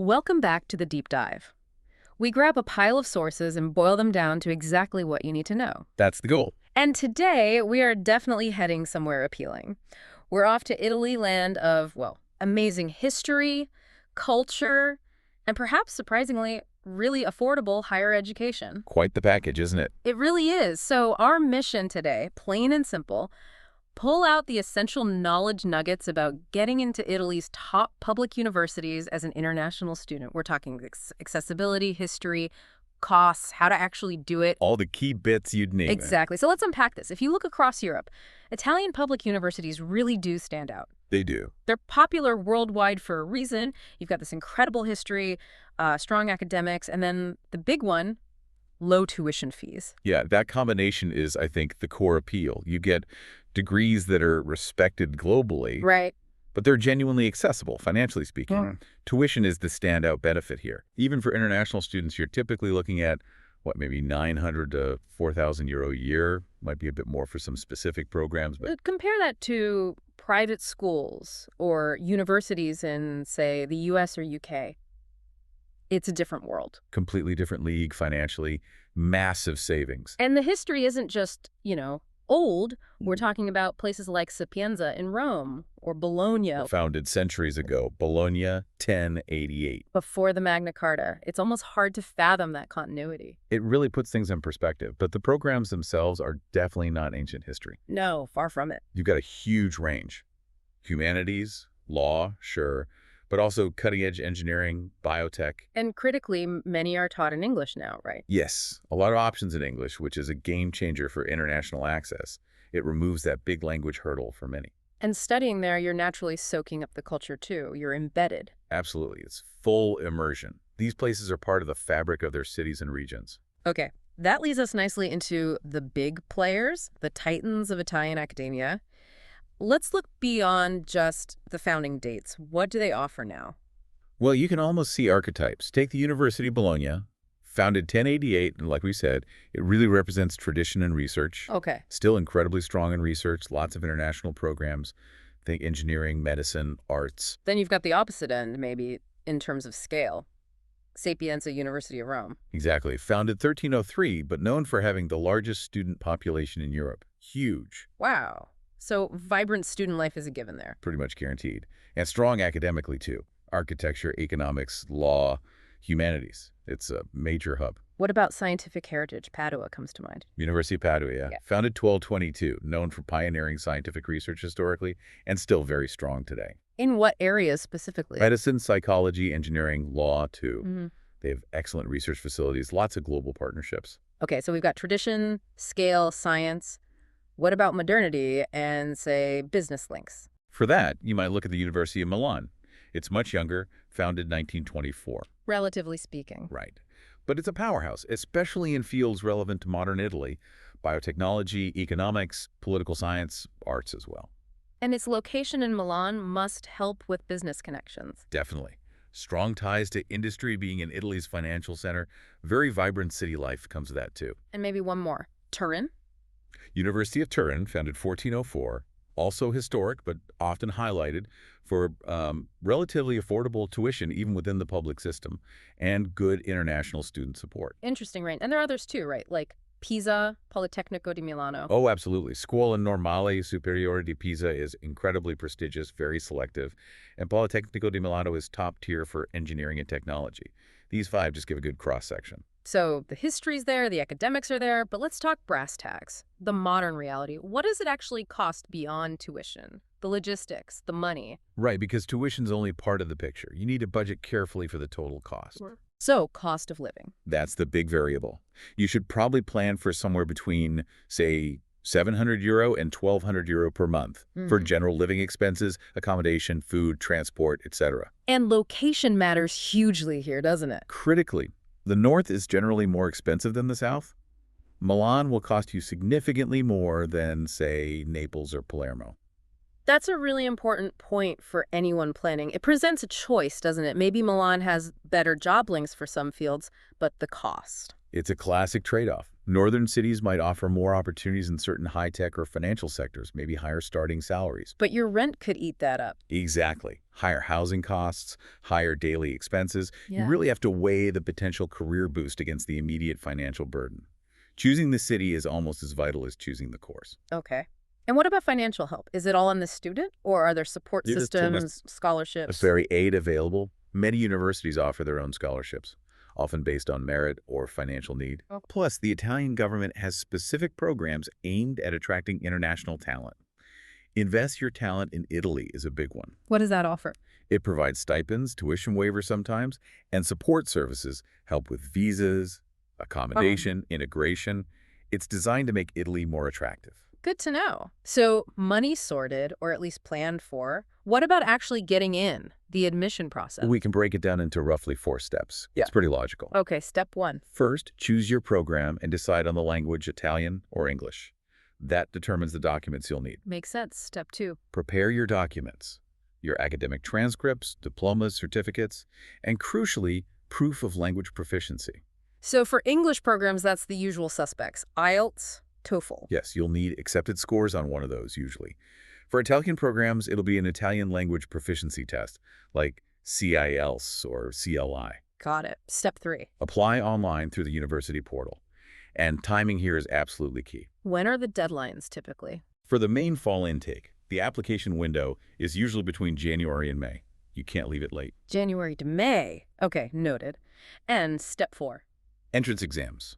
Welcome back to the deep dive. We grab a pile of sources and boil them down to exactly what you need to know. That's the goal. And today, we are definitely heading somewhere appealing. We're off to Italy, land of, well, amazing history, culture, and perhaps surprisingly, really affordable higher education. Quite the package, isn't it? It really is. So our mission today, plain and simple, pull out the essential knowledge nuggets about getting into Italy's top public universities as an international student. We're talking accessibility, history, costs, how to actually do it. All the key bits you'd need. Exactly. So let's unpack this. If you look across Europe, Italian public universities really do stand out. They do. They're popular worldwide for a reason. You've got this incredible history, strong academics, and then the big one, low tuition fees. Yeah, that combination is, I think, the core appeal. You get degrees that are respected globally, Right. but they're genuinely accessible, financially speaking. Tuition is the standout benefit here. Even for international students, you're typically looking at, maybe 900 to 4,000 euro a year. Might be a bit more for some specific programs, but Compare that to private schools or universities in, say, the US or UK. It's a different world. completely different league financially, massive savings. And the history isn't just, old. We're talking about places like Sapienza in Rome or Bologna Founded centuries ago, Bologna, 1088. before the Magna Carta. It's almost hard to fathom that continuity. It really puts things in perspective, but the programs themselves are definitely not ancient history. No, far from it. You've got a huge range. Humanities, law, sure, but also cutting-edge engineering, biotech. And critically, many are taught in English now, right? Yes, a lot of options in English, which is a game changer for international access. It removes that big language hurdle for many. And studying there, you're naturally soaking up the culture too. You're embedded. Absolutely, it's full immersion. These places are part of the fabric of their cities and regions. Okay, that leads us nicely into the big players, the titans of Italian academia. Let's look beyond just the founding dates. What do they offer now? Well, you can almost see archetypes. Take the University of Bologna, founded 1088, and like we said, it really represents tradition and research. Okay. Still incredibly strong in research, lots of international programs. Think engineering, medicine, arts. Then you've got the opposite end, maybe, in terms of scale. Sapienza University of Rome. Exactly. Founded 1303, but known for having the largest student population in Europe. Huge. Wow. So vibrant student life is a given there. Pretty much guaranteed. And strong academically, too. Architecture, economics, law, humanities. It's a major hub. What about scientific heritage? Padua comes to mind. University of Padua, yeah. Founded 1222, known for pioneering scientific research historically, and still very strong today. In what areas specifically? Medicine, psychology, engineering, law, too. Mm-hmm. They have excellent research facilities, lots of global partnerships. Okay, so we've got tradition, scale, science. What about modernity and, say, business links? For that, you might look at the University of Milan. It's much younger, founded 1924. Relatively speaking. Right. But it's a powerhouse, especially in fields relevant to modern Italy, biotechnology, economics, political science, arts as well. And its location in Milan must help with business connections. Definitely. Strong ties to industry being in Italy's financial center. Very vibrant city life comes with that, too. And maybe one more. Turin? University of Turin, founded 1404, also historic but often highlighted for relatively affordable tuition even within the public system and good international student support. Interesting, right? And there are others too, right? Like Pisa, Politecnico di Milano. Oh, absolutely. Scuola Normale Superiore di Pisa is incredibly prestigious, very selective, and Politecnico di Milano is top tier for engineering and technology. These five just give a good cross-section. So the history's there, the academics are there, but let's talk brass tacks, the modern reality. What does it actually cost beyond tuition? The logistics, the money. Right, because tuition's only part of the picture. You need to budget carefully for the total cost. Sure. So cost of living. That's the big variable. You should probably plan for somewhere between, say, 700 euro and 1,200 euro per month for general living expenses, accommodation, food, transport, etc. And location matters hugely here, doesn't it? Critically, the north is generally more expensive than the south. Milan will cost you significantly more than, say, Naples or Palermo. That's a really important point for anyone planning. It presents a choice, doesn't it? Maybe Milan has better job links for some fields, but the cost. It's a classic trade-off. Northern cities might offer more opportunities in certain high-tech or financial sectors, maybe higher starting salaries. But your rent could eat that up. Exactly. Higher housing costs, higher daily expenses. You Yeah. really have to weigh the potential career boost against the immediate financial burden. Choosing the city is almost as vital as choosing the course. Okay. And what about financial help? Is it all on the student, or are there support There's too much systems, scholarships? very aid available. Many universities offer their own scholarships, often based on merit or financial need. Okay. Plus, the Italian government has specific programs aimed at attracting international talent. Invest your talent in Italy is a big one. What does that offer? It provides stipends, tuition waivers sometimes, and support services, help with visas, accommodation, integration. It's designed to make Italy more attractive. Good to know. So money sorted, or at least planned for. What about actually getting in, the admission process? We can break it down into roughly 4 steps. Yeah. It's pretty logical. Okay, step 1. First, choose your program and decide on the language, Italian or English. That determines the documents you'll need. Makes sense. Step 2. Prepare your documents, your academic transcripts, diplomas, certificates, and crucially, proof of language proficiency. So for English programs, that's the usual suspects. IELTS, TOEFL. Yes, you'll need accepted scores on one of those usually. For Italian programs, it'll be an Italian language proficiency test, like CIELTS or CLI. Got it. Step 3. Apply online through the university portal. And timing here is absolutely key. When are the deadlines typically? For the main fall intake, the application window is usually between January and May. You can't leave it late. January to May. Okay, noted. And step 4. Entrance exams.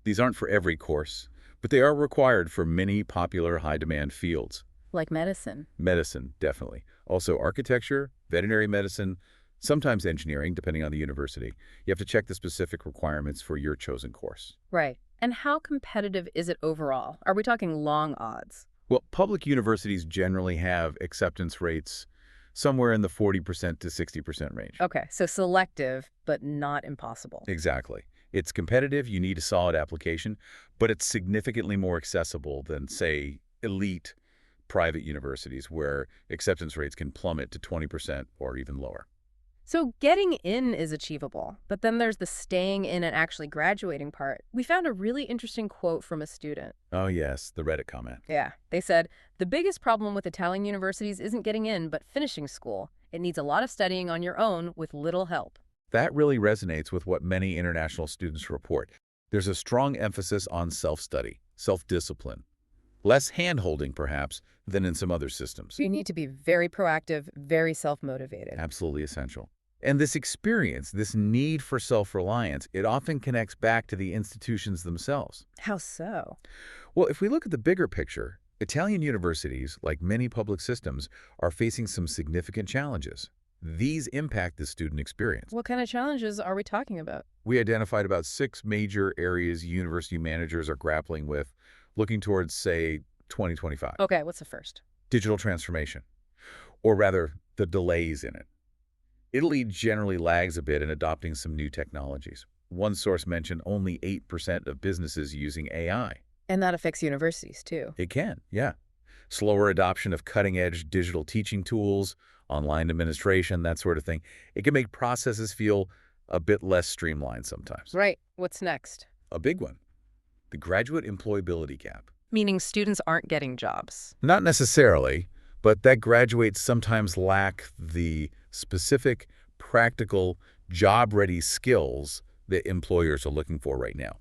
These aren't for every course, but they are required for many popular high-demand fields. Like medicine. Medicine, definitely. Also architecture, veterinary medicine, sometimes engineering, depending on the university. You have to check the specific requirements for your chosen course. Right. And how competitive is it overall? Are we talking long odds? Well, public universities generally have acceptance rates somewhere in the 40% to 60% range. Okay, so selective, but not impossible. Exactly. It's competitive, you need a solid application, but it's significantly more accessible than, say, elite private universities where acceptance rates can plummet to 20% or even lower. So getting in is achievable, but then there's the staying in and actually graduating part. We found a really interesting quote from a student. Oh yes, the Reddit comment. Yeah, they said, the biggest problem with Italian universities isn't getting in, but finishing school. It needs a lot of studying on your own with little help. That really resonates with what many international students report. There's a strong emphasis on self-study, self-discipline. Less hand-holding, perhaps, than in some other systems. You need to be very proactive, very self-motivated. Absolutely essential. And this experience, this need for self-reliance, it often connects back to the institutions themselves. How so? Well, if we look at the bigger picture, Italian universities, like many public systems, are facing some significant challenges. These impact the student experience. What kind of challenges are we talking about? We identified about 6 major areas university managers are grappling with, looking towards, say, 2025. Okay, what's the first? Digital transformation, or rather, the delays in it. Italy generally lags a bit in adopting some new technologies. One source mentioned only 8% of businesses using AI. And that affects universities, too. It can, yeah. Slower adoption of cutting-edge digital teaching tools, online administration, that sort of thing. It can make processes feel a bit less streamlined sometimes. Right. What's next? A big one, the graduate employability gap. Meaning students aren't getting jobs. Not necessarily, but that graduates sometimes lack the specific, practical, job-ready skills that employers are looking for right now.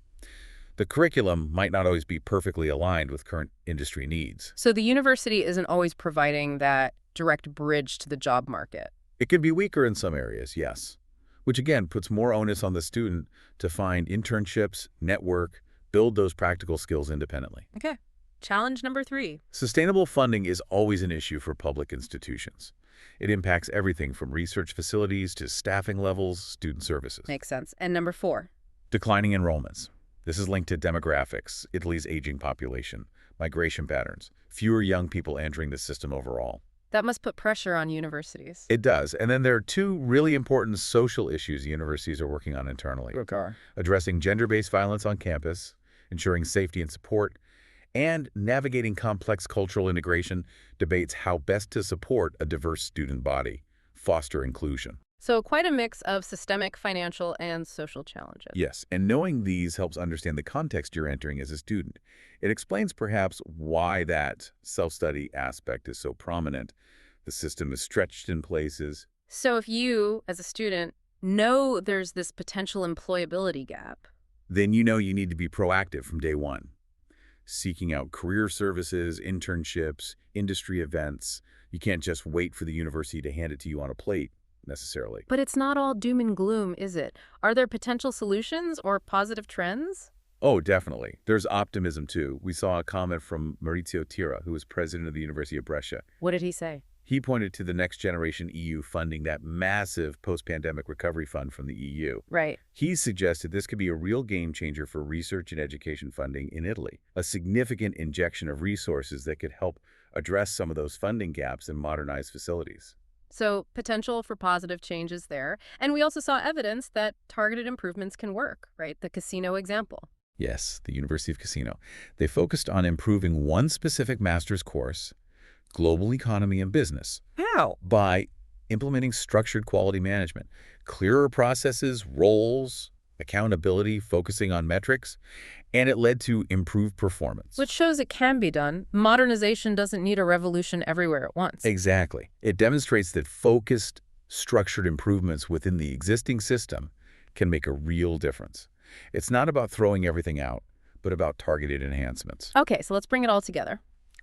The curriculum might not always be perfectly aligned with current industry needs. So the university isn't always providing that direct bridge to the job market. It can be weaker in some areas, yes, which again puts more onus on the student to find internships, network, build those practical skills independently. Okay. Challenge number 3. Sustainable funding is always an issue for public institutions. It impacts everything from research facilities to staffing levels, student services. Makes sense. And number 4. Declining enrollments. This is linked to demographics, Italy's aging population, migration patterns, fewer young people entering the system overall. That must put pressure on universities. It does. And then there are 2 really important social issues universities are working on internally. Okay. Addressing gender-based violence on campus, ensuring safety and support, and navigating complex cultural integration debates how best to support a diverse student body, foster inclusion. So quite a mix of systemic, financial, and social challenges. Yes, and knowing these helps understand the context you're entering as a student. It explains perhaps why that self-study aspect is so prominent. The system is stretched in places. So if you, as a student, know there's this potential employability gap. Then you know you need to be proactive from day one, seeking out career services, internships, industry events. You can't just wait for the university to hand it to you on a plate, necessarily. But it's not all doom and gloom, is it? Are there potential solutions or positive trends? Oh, definitely. There's optimism, too. We saw a comment from Maurizio Tira, who was president of the University of Brescia. What did he say? He pointed to the Next Generation EU funding, that massive post-pandemic recovery fund from the EU. Right. He suggested this could be a real game changer for research and education funding in Italy, a significant injection of resources that could help address some of those funding gaps and modernize facilities. So potential for positive changes there. And we also saw evidence that targeted improvements can work, right? The casino example. Yes, the University of Casino. They focused on improving one specific master's course, global economy and business, How? by implementing structured quality management, clearer processes, roles, accountability, focusing on metrics, and it led to improved performance. Which shows it can be done. Modernization doesn't need a revolution everywhere at once. Exactly. It demonstrates that focused, structured improvements within the existing system can make a real difference. It's not about throwing everything out, but about targeted enhancements. Okay, so let's bring it all together.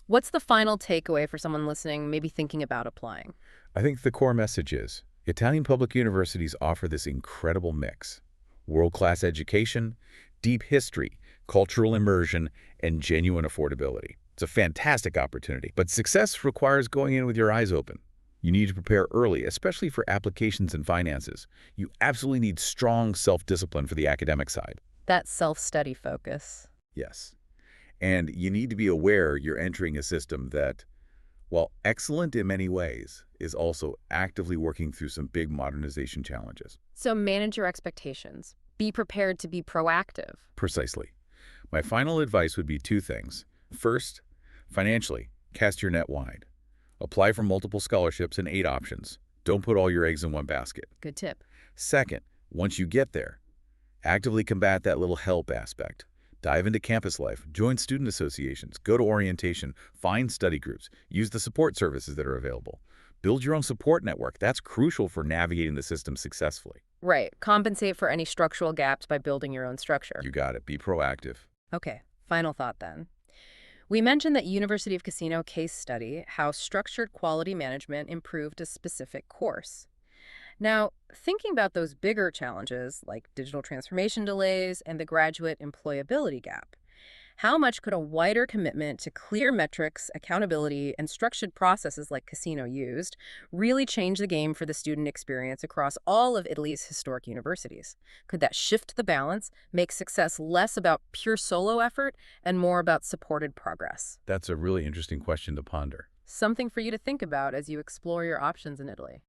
What's the final takeaway for someone listening, maybe thinking about applying? I think the core message is Italian public universities offer this incredible mix: world-class education, deep history, cultural immersion, and genuine affordability. It's a fantastic opportunity, but success requires going in with your eyes open. You need to prepare early, especially for applications and finances. You absolutely need strong self-discipline for the academic side. That self-study focus. Yes. And you need to be aware you're entering a system that, while excellent in many ways, is also actively working through some big modernization challenges. So manage your expectations. Be prepared to be proactive. Precisely. My final advice would be two things. First, financially, cast your net wide. Apply for multiple scholarships and 8 options. Don't put all your eggs in one basket. Good tip. Second, once you get there, actively combat that little help aspect. Dive into campus life, join student associations, go to orientation, find study groups, use the support services that are available. Build your own support network. That's crucial for navigating the system successfully. Right. Compensate for any structural gaps by building your own structure. You got it. Be proactive. Okay, final thought then. We mentioned that University of Casino case study how structured quality management improved a specific course. Now, thinking about those bigger challenges like digital transformation delays and the graduate employability gap, how much could a wider commitment to clear metrics, accountability, and structured processes like Casino used really change the game for the student experience across all of Italy's historic universities? Could that shift the balance, make success less about pure solo effort and more about supported progress? That's a really interesting question to ponder. Something for you to think about as you explore your options in Italy.